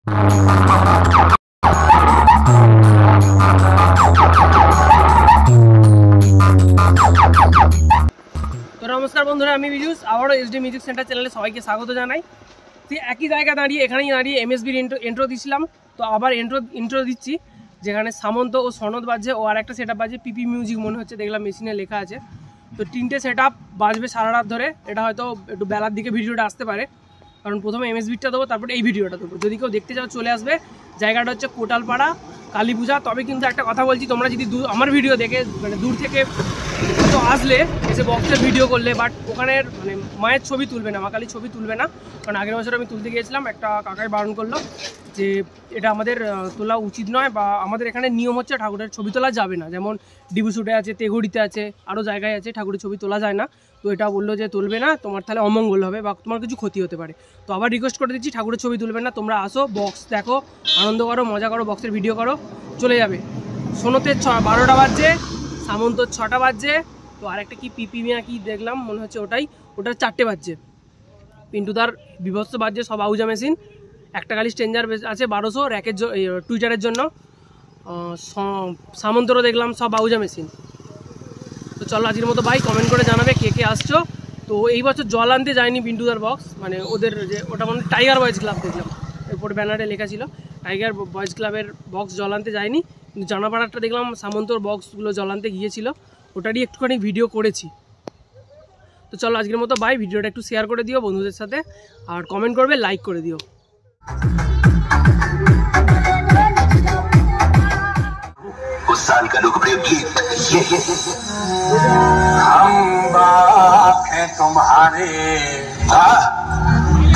नमस्कार बंधुरा आमी बिजुस आबारो एसडी मिउजिक सेंटर चैनेले सबाइके स्वागत जानाई। तो एक ही जायगा दाड़िये एखानेई दाड़िये एमएसबीर इंट्रो दिছিলাম, तो आबार इंट्रो दिচ্ছি যেখানে সামন্ত ও সনদ বাজছে ও আরেকটা সেটআপ বাজছে পিপি মিউজিক মনে হচ্ছে, দেখলাম মেশিনে লেখা আছে। তো তিনটে সেটআপ বাজবে সারা রাত ধরে। এটা হয়তো একটু বেলার দিকে ভিডিওটা আসতে পারে, কারণ প্রথমে এমএসবিটা দেবো, তারপর এই ভিডিওটা দেবো। যদি কেউ দেখতে চাও চলে আসবে। জায়গাটা হচ্ছে কোটালপাড়া কালী পূজা। তবে কিন্তু একটা কথা বলছি, তোমরা যদি আমার ভিডিও দেখে মানে দূর থেকে তো আসলে এসে বক্সের ভিডিও করলে, বাট ওখানের মানে মায়ের ছবি তুলবে না, মা কালীর ছবি তুলবে না। কারণ আগের বছর আমি তুলতে গিয়েছিলাম, একটা কাকাই বারণ করলো যে এটা আমাদের তোলা উচিত নয়, বা আমাদের এখানে নিয়ম হচ্ছে ঠাকুরের ছবি তোলা যাবে না। যেমন ডিবুসুটে আছে, তেঘড়িতে আছে, আরও জায়গায় আছে ঠাকুরের ছবি তোলা যায় না। তো এটা বললো যে তুলবে না, তোমার তাহলে অমঙ্গল হবে বা তোমার কিছু ক্ষতি হতে পারে। তো আবার রিকোয়েস্ট করে দিচ্ছি, ঠাকুরের ছবি তুলবেন না, তোমরা আসো, বক্স দেখো, আনন্দ করো, মজা করো, বক্সের ভিডিও করো, চলে যাবে। সোনোতে 12টা বাজছে, সামন্তর 6টা বাজছে, তো আরেকটা কি পিপি মিয়া কি দেখলাম মনে হচ্ছে ওটার 4টে বাজছে। পিন্টুদার বিভৎস বাজছে সব আউজা মেশিন। একটা খালি স্ট্রেঞ্জার আছে 1200 র্যাকের টুইটারের জন্য। সামন্তরও দেখলাম সব আউজা মেশিন। তো চলো আজকের মতো ভাই কমেন্ট করে জানাবে কে কে আসছো। তো এই বছর জল আনতে যায়নি পিন্টুদার বক্স, মানে ওদের যে ওটা মানে টাইগার বয়েজ ক্লাব দেখলাম, এরপর ব্যানারে লেখা ছিল টাইগার বয়েজ ক্লাবের বক্স জল আনতে যায়নি। কিন্তু জানাপাড়ারটা দেখলাম সামন্তর বক্সগুলো জল আনতে গিয়েছিল, ওটারই একটুখানি ভিডিও করেছি। তো চলো আজকের মতো ভাই ভিডিওটা একটু শেয়ার করে দিও বন্ধুদের সাথে, আর কমেন্ট করবে, লাইক করে দিও। उस साल का लोकप्रिय गीत हम बाप हैं तुम्हारे,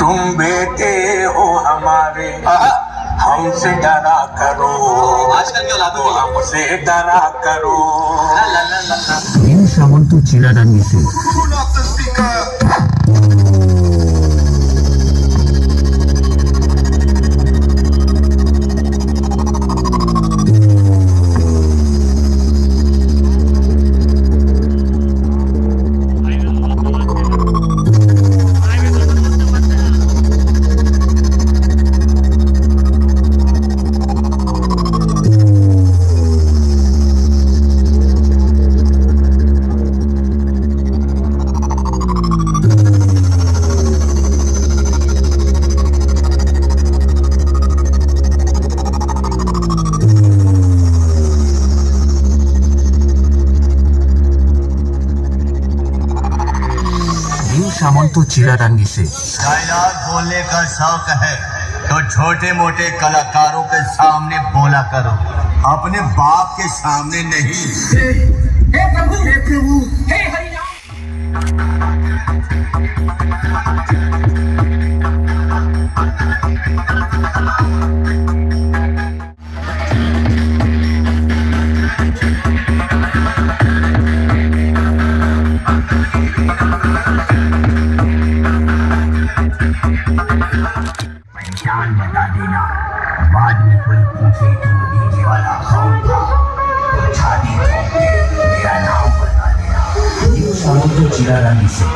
तुम बेटे हो हमारे, हमसे डरा करो, आजकल क्या लादो हमसे डरा करो। इन सामंत चिरादानी से सामंत चिरादानी से डायलॉग बोलने का शौक है तो छोटे मोटे कलाकारों के सामने बोला करो, अपने बाप के सामने नहीं। हे प्रभु, हे प्रभु, हे हरिनाम। पहचान बता देना, बाद में कोई पूछे कि वो डीजे वाला कौन था, तो छाती ठोक के मेरा नाम बता देना। ये सामंत चिरादानी से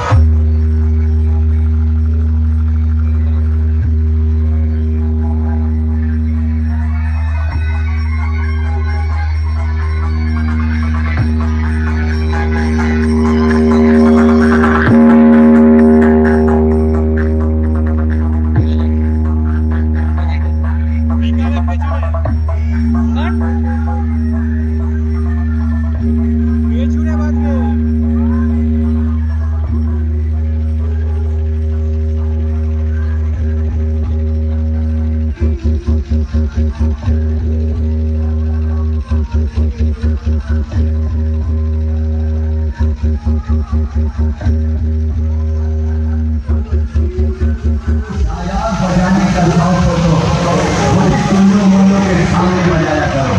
बजाने का शौक हो तो मुझे तीनों मुंडों के सामने बजाया करो,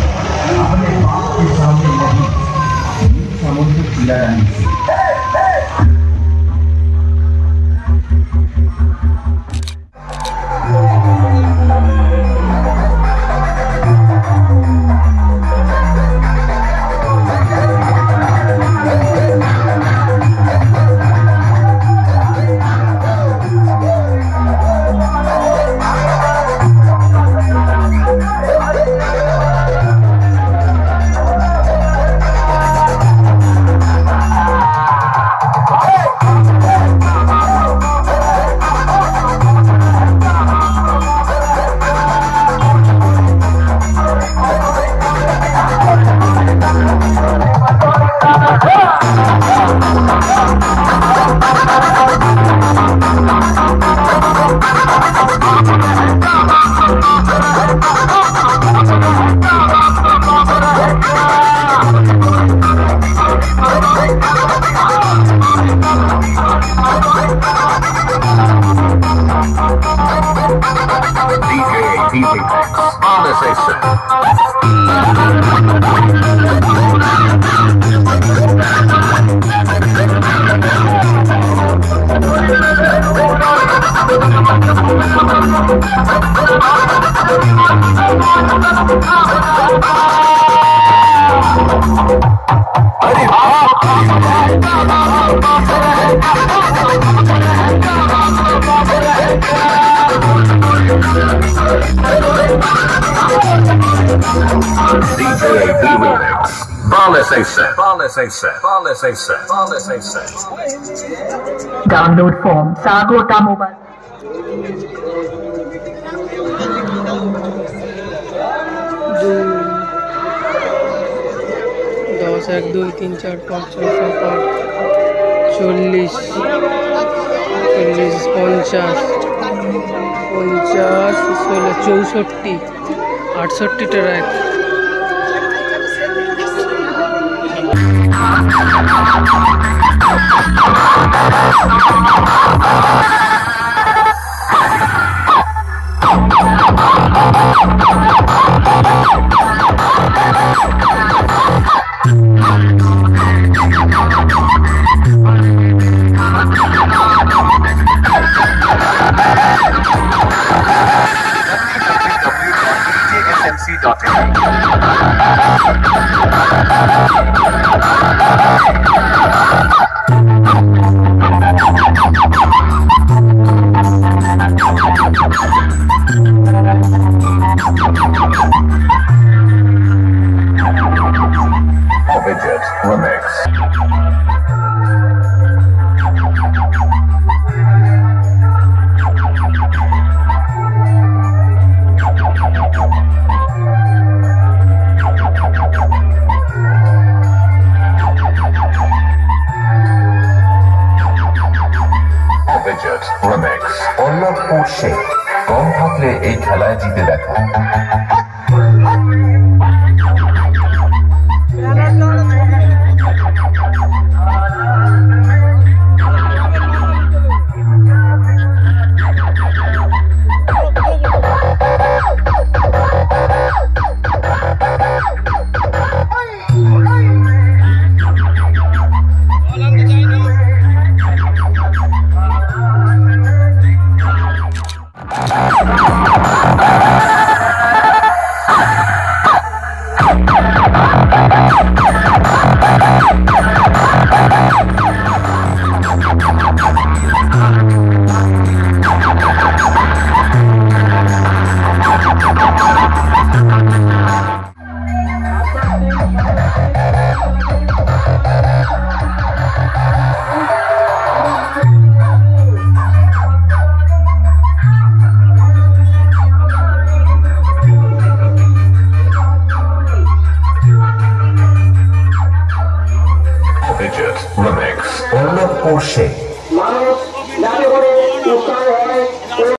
अपने बाप के सामने नहीं। सामंत चिरादानी से remix. Download from Sagota Mobile. दस एक दुई तीन चार पाँच छः सात आठ 40 40 50 50 16 64 68 ट्रैक কম থাকলে এই খেলায় জিতে দেখা Remix. All of Porsche.